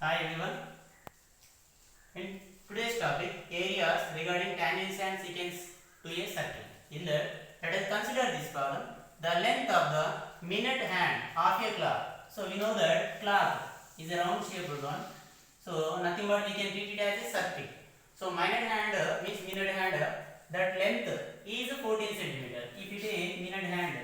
Hi everyone. In today's topic, areas regarding tangents and secants to a circle. In that, let us consider this problem. The length of the minute hand of a clock. So we know that clock is a round shaped one. So nothing but we can treat it as a circle. So minute hand means minute hand. That length is 14 centimeter. If you take minute hand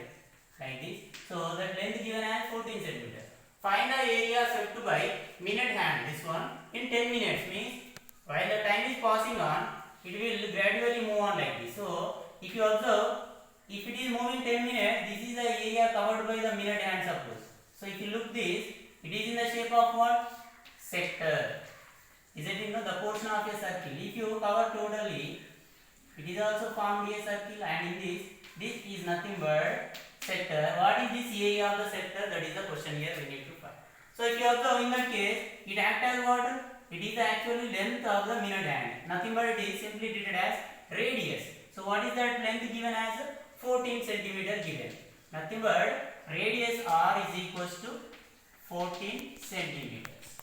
like this, so that length given as 14 centimeter. Find the area swept by minute hand. This one in 10 minutes means while the time is passing on, it will gradually move on like this. So if you observe, if it is moving 10 minutes, this is the area covered by the minute hand suppose. So if you look this, it is in the shape of what? Sector. Is it the portion of a circle? If you cover totally, it is also formed a circle, and in this is nothing but sector. What is this area of the sector? That is the question here we need to find. So if you observe in that case, it acts as what? It is the actually length of the minute hand. Nothing but it is simply treated as radius. So what is that length given as? 14 centimeter given. Nothing but radius r is equals to 14 centimeters.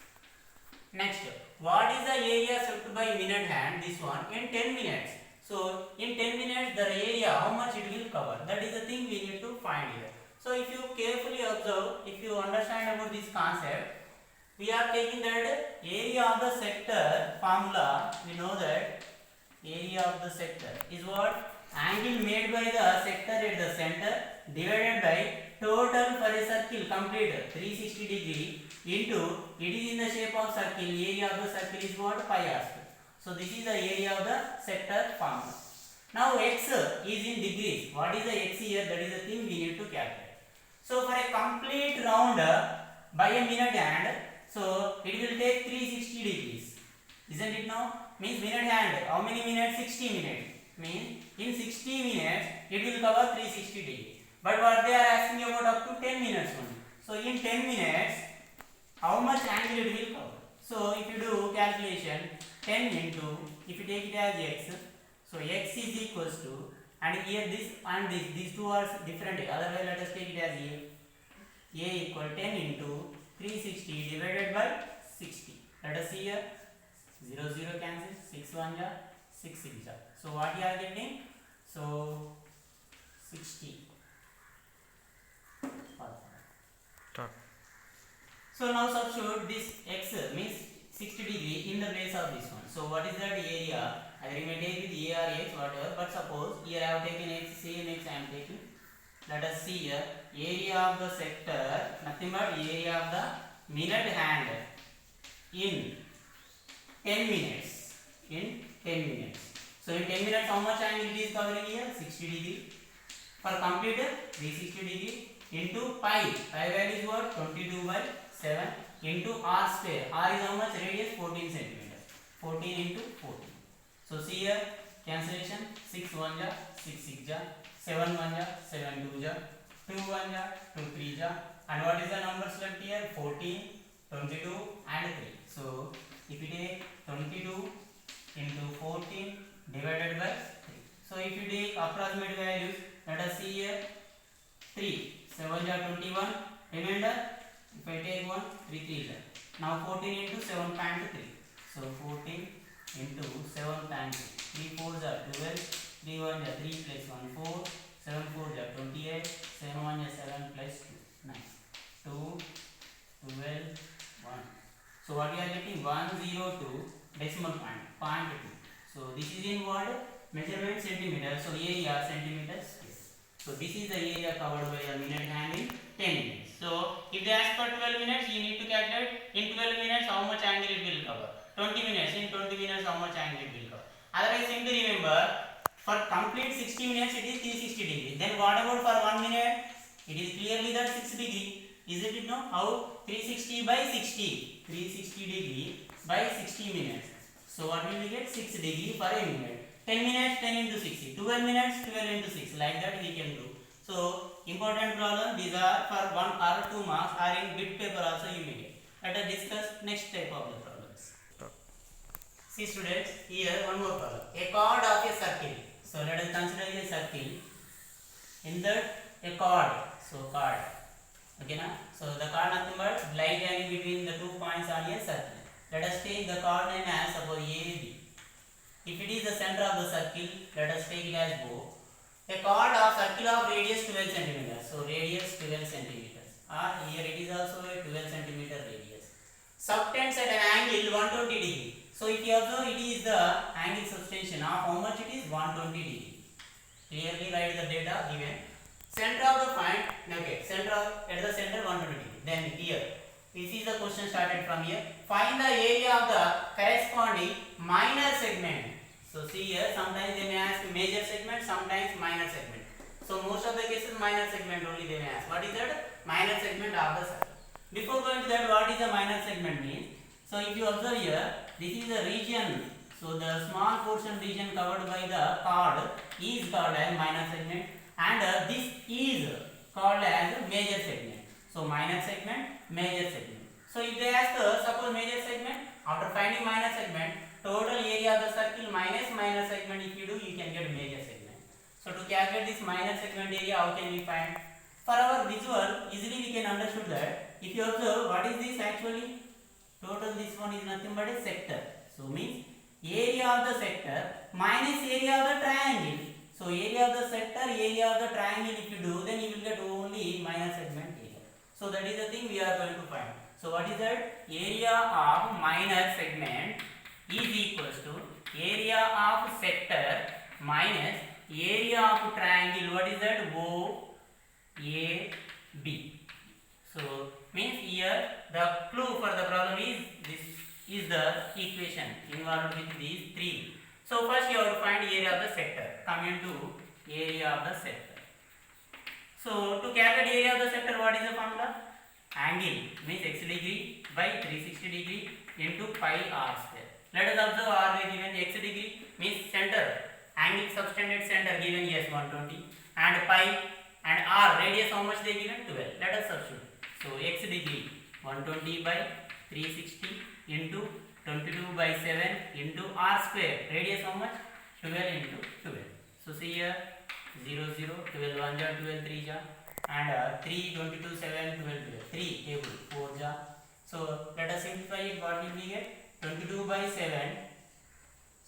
Next, what is the area swept by minute hand? This one in 10 minutes. So in 10 minutes the area how much it will cover? That is the thing we need to find here. So if you carefully observe, if you understand about this concept, we are taking that area of the sector formula. We know that area of the sector is what? Angle made by the sector at the center divided by total for a circle complete 360 degree into, it is in the shape of circle, area of the circle is what? Pi r square. So this is the area of the sector formula. Now x is in degrees. What is the x here? That is the thing we need to calculate. So for a complete round by a minute hand, so it will take 360 degrees. Isn't it now? Means minute hand. How many minutes? 60 minutes. Means in 60 minutes it will cover 360 degrees. But what they are asking about up to 10 minutes only. So in 10 minutes, how much angle it will cover? So if you do calculation, 10 into, if you take it as x, so x is equals to, and here this and this, these two are different. Otherwise, let us take it as a equal 10 into 360 divided by 60. Let us see here, 0 0 cancel, 6 1 ja, 6 6 ja. So what you are getting? So 60. So now substitute this x means 60 degree in the place of this one. So what is that area? Either you may take with a or x, whatever. But suppose here I have taken x, same x I am taking. Let us see here, area of the sector, nothing but area of the minute hand in 10 minutes. In 10 minutes. So in 10 minutes, how much angle it is covering here? 60 degree. For complete 360 degree into pi. Pi value is what? 22 by 7 into r square. R is how much? Radius 14 centimeters. 14 into 14. So see here, cancellation, 6 1 ja, 6 6 ja, 7 1 ja, 7 2 ja, 2 1 ja, 2 3 ja, and what is the numbers left here? 14, 22 and 3. So if you take 22 into 14 divided by 3. So if you take approximate values, let us see here, 3, 7 ja 21, remainder, if I take 1, 3 3 ja. Now 14 into 7.3. So 14 into 7.3. 3 4 ja 12, 3 1 ja 3 plus 1 4, 7 4 ja 28, 7 1 ja 7 plus 2 9, 2 12 1. So what we are getting? 102 decimal point, 0.2. So this is in what? Measurement centimeter. So area centimeters square. So this is the area covered by a minute hand in 10 minutes. So if they ask for 12 minutes, you need to calculate in 12 minutes how much angle it will cover. 20 minutes, in 20 minutes how much angle it will cover. Otherwise, simply remember, for complete 60 minutes it is 360 degree. Then what about for 1 minute? It is clearly that 6 degree. Isn't it now? How? 360 by 60. 360 degree by 60 minutes. So what will we get? 6 degree per a minute. 10 minutes, 10 into 60. 12 minutes, 12 into 6. Like that we can do. So important problem. These are for 1 or 2 marks, or in bit paper also you may get. Let us discuss next type of the problems. See students, here one more problem. A chord of a circle. So let us consider a circle. In that a chord. So chord. Okay na? So the chord nothing but light angle between the 2 points on a circle. Let us take the chord name as suppose AB. If it is the center of the circle, let us take it as O. A chord of circle of radius 12 centimeters. So radius 12 centimeters. Or here it is also a 12 centimeter radius. Subtends at an angle 120 degree. So if you observe, it is the angle subtension of how much it is 120 degree. Clearly write the data given. Center of the point, okay, center of, at the center 120 degree. Then here, this is the question started from here. Find the area of the corresponding minor segment. So see here, sometimes they may ask major segment, sometimes minor segment. So most of the cases minor segment only they may ask. What is that? Minor segment of the circle. Before going to that, what is a minor segment means? So if you observe here, this is the region. So the small portion region covered by the chord is called as minor segment, and this is called as major segment. So minor segment, major segment. So if they ask suppose major segment, after finding minor segment, total area of the circle minus minor segment, if you do, you can get major segment. So to calculate this minor segment area, how can we find? For our visual, easily we can understood that. If you observe, what is this actually? Total this one is nothing but a sector. So means area of the sector minus area of the triangle. So area of the sector, area of the triangle, if you do, then you will get only minor segment area. So that is the thing we are going to find. So what is that? Area of minor segment is equals to area of sector minus area of triangle. What is that? OAB. So means here the clue for the problem is this is the equation involved with these three. So first you have to find area of the sector. Coming to area of the sector. So to calculate area of the sector, what is the formula? Angle means x degree by 360 degree into pi r square. Let us observe r is given x degree means center, angle subtended center given yes 120, and pi and r radius how much they given 12. Let us substitute. So x degree 120 by 360 into 22 by 7 into r square, radius how much? 12 into 12. So see here 0 0 12 1 ja 12 3 ja, and 3 22 7 12 12 3 table 4 ja. So let us simplify it. What will we get? 22 by 7.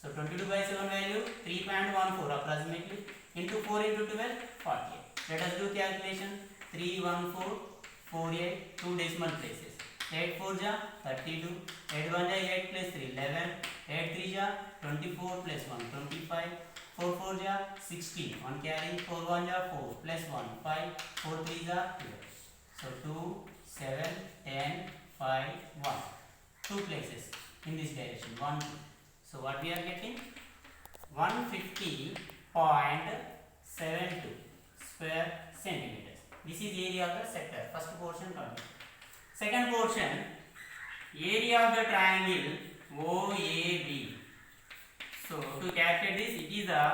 So 22 by 7 value 3.14 approximately into 4 into 12 48. Let us do calculation. 314 48 2 decimal places. 8 4 ja 32, 8 1 ja 8 plus 3 11, 8 3 ja 24 plus 1 25, 4 4 ja 16, 1 carry, 4 1 ja 4 plus 1 5, 4 3 ja 12. So 2 7 10 5 1, 2 places in this direction 1 2. So what we are getting? 150.72 square centimeters. This is area of the sector. First portion complete. Second portion, area of the triangle OAB. So to calculate this, it is the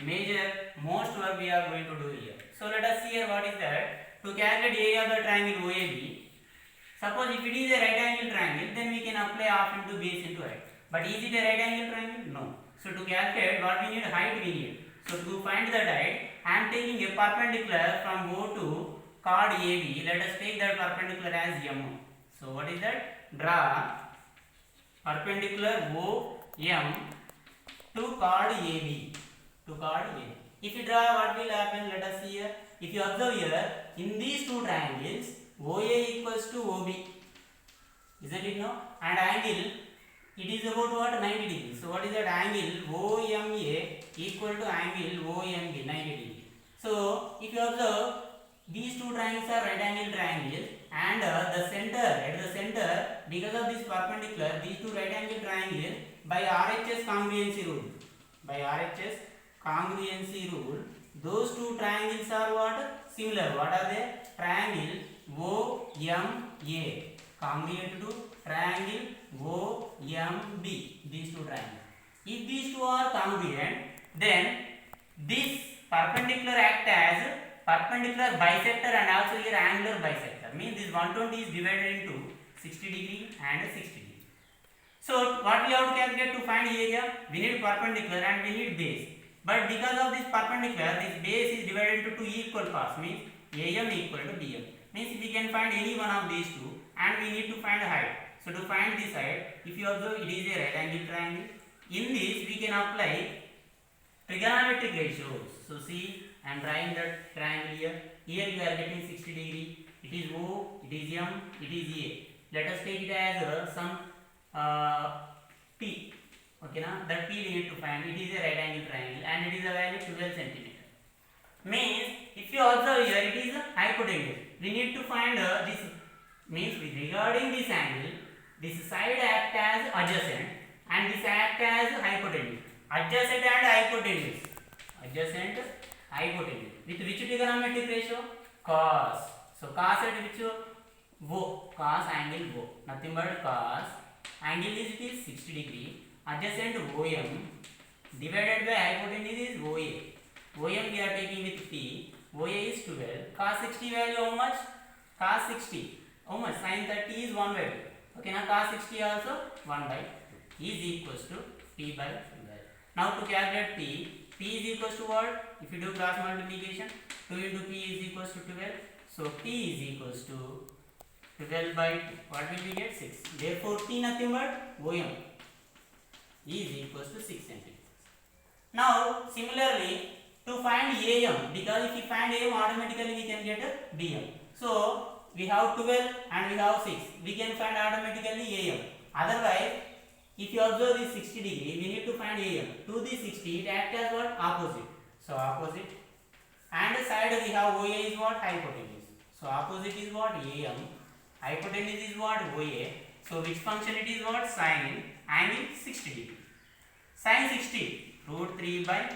major most work we are going to do here. So let us see here what is that. To calculate area of the triangle OAB, suppose if it is a right angle triangle, then we can apply half into base into height. But is it a right angle triangle? No. So to calculate what we need, height we need. So to find that height, I am taking a perpendicular from O to chord AB. Let us take that perpendicular as M. So what is that? Draw perpendicular OM to chord AB. To chord AB. If you draw, what will happen? Let us see here. If you observe here, in these two triangles, OA equals to OB. Isn't it no? And angle, it is about what? 90 degrees. So what is that? Angle OMA equal to angle OMB, 90 degrees. So if you observe, these two triangles are right angle triangles, and the center, at the center, because of this perpendicular, these two right angle triangles, by RHS congruency rule, those two triangles are what? Similar. What are they? Triangle OMA congruent to triangle OMB. These two triangles. If these two are congruent, then this perpendicular act as perpendicular bisector and also here angular bisector. Means this 120 is divided into 60 degree and 60 degree. So what we have to calculate to find area? We need perpendicular and we need base. But because of this perpendicular, this base is divided into two equal parts. Means AM equal to BM. Means we can find any one of these two, and we need to find height. So to find this side, if you observe, it is a right angle triangle. In this we can apply trigonometric ratios. So see, I am drawing that triangle here. Here we are getting 60 degree. It is O, it is M, it is A. Let us take it as some P. Okay, now that P we need to find. It is a right angle triangle and it is a value 12 centimeter. Means if you observe here, it is a hypotenuse. We need to find this. Means regarding this angle, this side act as adjacent and this act as hypotenuse. Adjacent and hypotenuse. Adjacent, hypotenuse. With which trigonometric ratio? Cos. So cos at which O. Cos angle O. Nothing but cos. Angle is it is 60 degree. Adjacent OM divided by hypotenuse is OA. OM we are taking with P. OA is 12. Cos 60 value how much? Cos 60. How much? Sin 30 is 1 by 2. Okay, now cos 60 also 1 by 2 is equals to P by 12. Now to calculate P is equals to what? If you do cross multiplication, 2 into P is equals to 12. So P is equals to 12 by 2. What will we get? 6. Therefore P nothing but OM is equals to 6 centimeters. Now similarly to find AM, because if we find AM automatically we can get BM. So we have 12 and we have 6. We can find automatically AM. Otherwise, if you observe this 60 degree, we need to find AM. To this 60, it acts as what? Opposite. So opposite. And the side we have OA is what? Hypotenuse. So opposite is what? AM. Hypotenuse is what? OA. So which function it is what? Sin angle 60 degree. Sin 60, root 3 by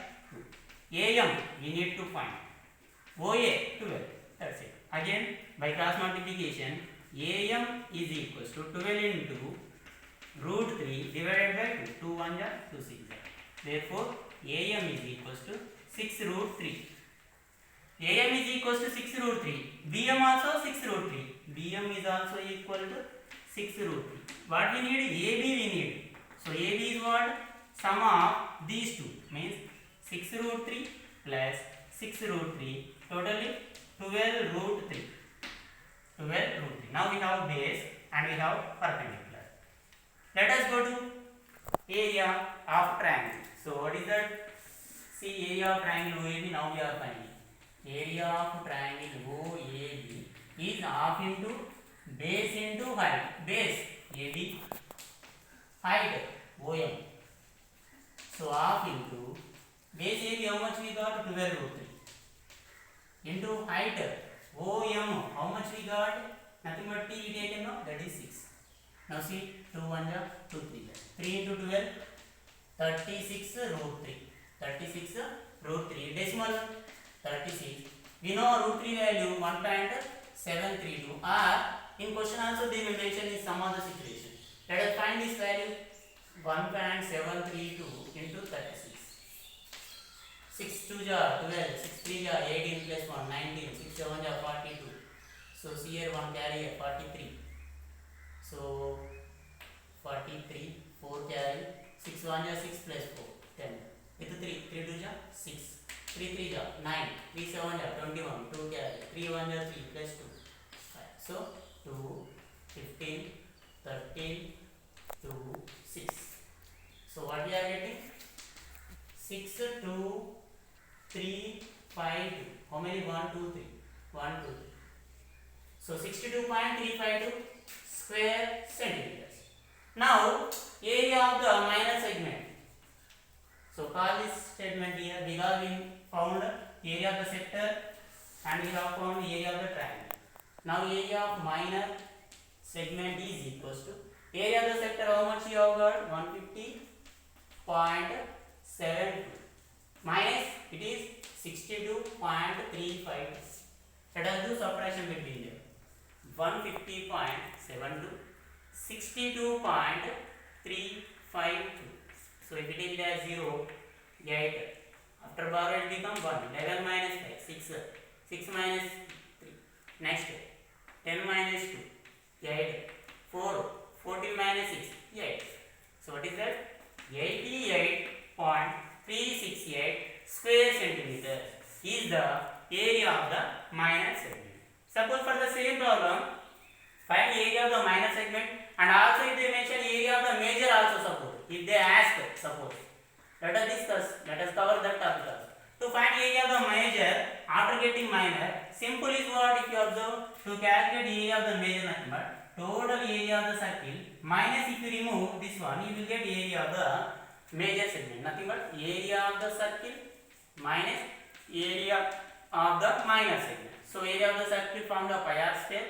2. AM we need to find. OA 12. That's it. Again, by cross multiplication, AM is equals to 12 into root 3 divided by 2. 2 1 ja 2 6 ja. Therefore, AM is equals to 6 root 3. AM is equals to 6 root 3. BM also 6 root 3. BM is also equal to 6 root 3. What we need? AB we need. So AB is what? Sum of these two. Means 6 root 3 plus 6 root 3. Totally 12 root 3. 12 root 3. Now we have base and we have perpendicular. Let us go to area of triangle. So what is that? See, area of triangle OAB now we are finding. Area of triangle OAB is half into base into height. Base AB, height OM. So half into base AB, how much we got? 12 root 3. Into height OM, how much we got? Nothing but T we taken now, that is 6. Now see, 2 1 ja 2 3 ja. 3 into 12, 36 root 3. 36 root 3. Decimal 36. We know root 3 value 1.732. Or in question also they will mention in some other situation. Let us find this value. 1.732 into 36. 6 2 ja 12, 6 3 ja 18 plus 1 19, 6 7 ja 42. So see here 1 carry 43. So 43, 4 carry, 6 1 ja 6 plus 4, 10. With 3, 3 2 ja 6, 3 3 ja 9, 3 7 ja 21, 2 carry, 3 1 ja 3 plus 2, 5. So 2, 15, 13, 2, 6. So what we are getting? 6, 2, 3, 5, 2. How many? 1, 2, 3. 1, 2, 3. So 62.352 square centimeters. Now area of the minor segment. So call this statement here because we found area of the sector and we have found area of the triangle. Now area of minor segment is equals to area of the sector. How much you have got? 150.72 minus it is 62.35. Let us do subtraction between them. 150.72, 62.352. So if we take it as 0, 8. After borrow it becomes 1. 11 minus 5, 6. 6 minus 3. Next 10 minus 2, 8. 4. 14 minus 6, 8. So what is that? 88.368 square centimeters is the area of the minor segment. Suppose for the same problem, find area of the minor segment And also if they mention area of the major also suppose. If they ask, suppose. Let us discuss. Let us cover that topic also. To find area of the major after getting minor, simple is what if you observe to calculate area of the major nothing but total area of the circle minus if you remove this one you will get area of the major segment nothing but area of the circle minus area of the minor segment. So area of the circle from the pi r square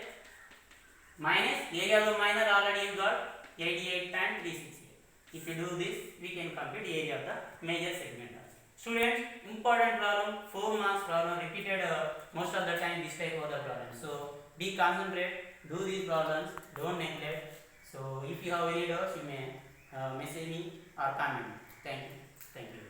minus area of the minor already you got 88.36. If you do this we can compute area of the major segment. Students, important problem, 4 marks problem, repeated most of the time this type of the problem. So be concentrate, do these problems, don't neglect. So if you have any doubts you may message me or comment. Thank you.